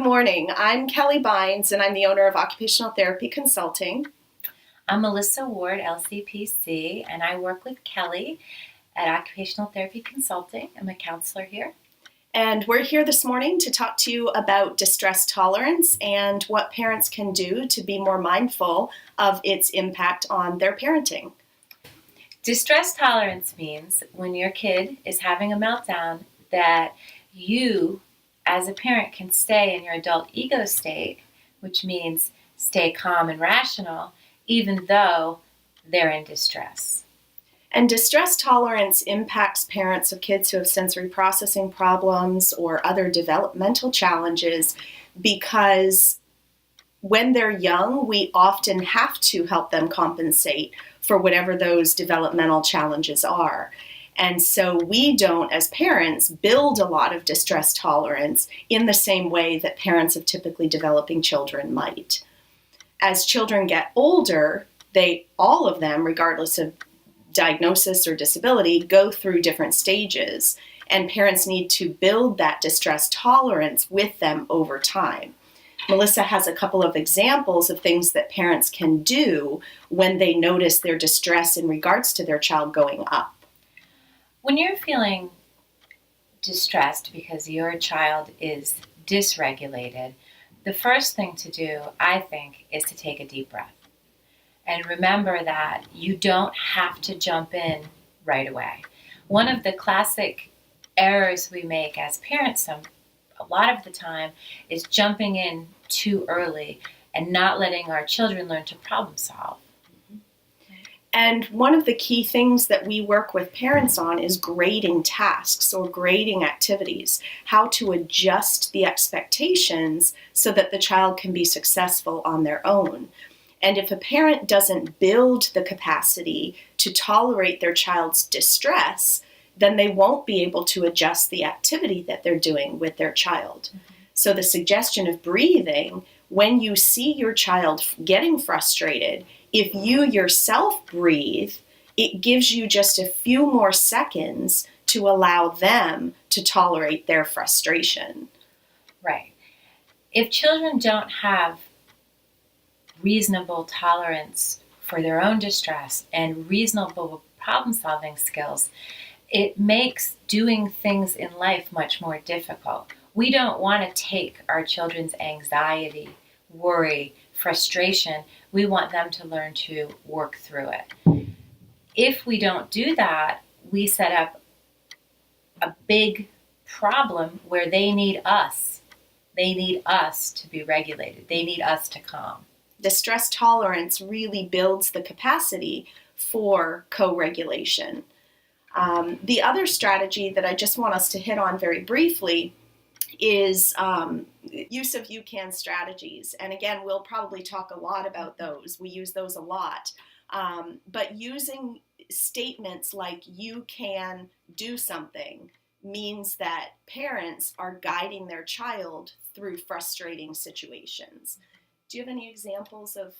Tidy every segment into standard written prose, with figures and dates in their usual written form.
morning. I'm Kelly Bynes, and I'm the owner of Occupational Therapy Consulting. I'm Melissa Ward, LCPC, and I work with Kelly at Occupational Therapy Consulting. I'm a counselor here. And we're here this morning to talk to you about distress tolerance and what parents can do to be more mindful of its impact on their parenting. Distress tolerance means when your kid is having a meltdown that you, as a parent, can stay in your adult ego state, which means stay calm and rational, even though they're in distress. And distress tolerance impacts parents of kids who have sensory processing problems or other developmental challenges because when they're young, we often have to help them compensate for whatever those developmental challenges are. And so we don't, as parents, build a lot of distress tolerance in the same way that parents of typically developing children might. As children get older, all of them, regardless of diagnosis or disability, go through different stages, and parents need to build that distress tolerance with them over time. Melissa has a couple of examples of things that parents can do when they notice their distress in regards to their child going up. When you're feeling distressed because your child is dysregulated, the first thing to do, I think, is to take a deep breath. And remember that you don't have to jump in right away. One of the classic errors we make as parents a lot of the time is jumping in too early and not letting our children learn to problem solve. And one of the key things that we work with parents on is grading tasks or grading activities, how to adjust the expectations so that the child can be successful on their own. And if a parent doesn't build the capacity to tolerate their child's distress, then they won't be able to adjust the activity that they're doing with their child. Mm-hmm. So the suggestion of breathing, when you see your child getting frustrated, if you yourself breathe, it gives you just a few more seconds to allow them to tolerate their frustration. Right. If children don't have reasonable tolerance for their own distress and reasonable problem-solving skills, it makes doing things in life much more difficult. We don't want to take our children's anxiety, worry, frustration. We want them to learn to work through it. If we don't do that, we set up a big problem where they need us. They need us to be regulated. They need us to calm. Distress tolerance really builds the capacity for co-regulation. The other strategy that I just want us to hit on very briefly is use of you can strategies. And again, we'll probably talk a lot about those. We use those a lot. But using statements like you can do something means that parents are guiding their child through frustrating situations. Do you have any examples of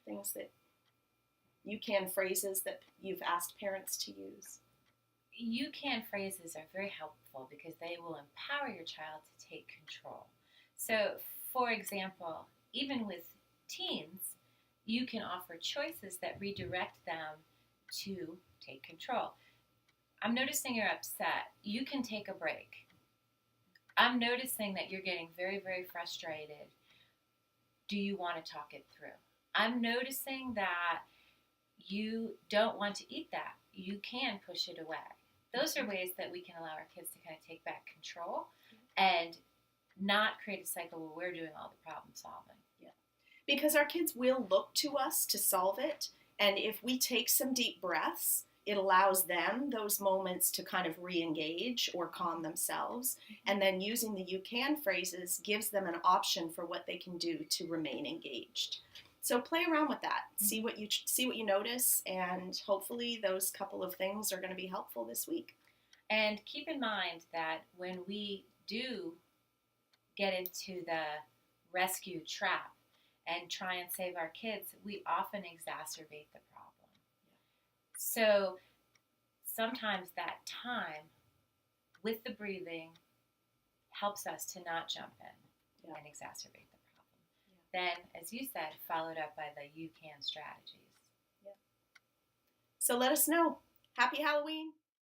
things that you can phrases that you've asked parents to use? You can phrases are very helpful because they will empower your child to take control. So, for example, even with teens, you can offer choices that redirect them to take control. I'm noticing you're upset. You can take a break. I'm noticing that you're getting very, very frustrated. Do you want to talk it through? I'm noticing that you don't want to eat that. You can push it away. Those are ways that we can allow our kids to kind of take back control and not create a cycle where we're doing all the problem solving. Yeah. Because our kids will look to us to solve it. And if we take some deep breaths, it allows them those moments to kind of re-engage or calm themselves. And then using the you can phrases gives them an option for what they can do to remain engaged. So play around with that. See what you notice, and hopefully those couple of things are going to be helpful this week. And keep in mind that when we do get into the rescue trap and try and save our kids, we often exacerbate the problem. So sometimes that time with the breathing helps us to not jump in. Yeah. and exacerbate the problem. Then, as you said, followed up by the you can strategies. So let us know. Happy Halloween.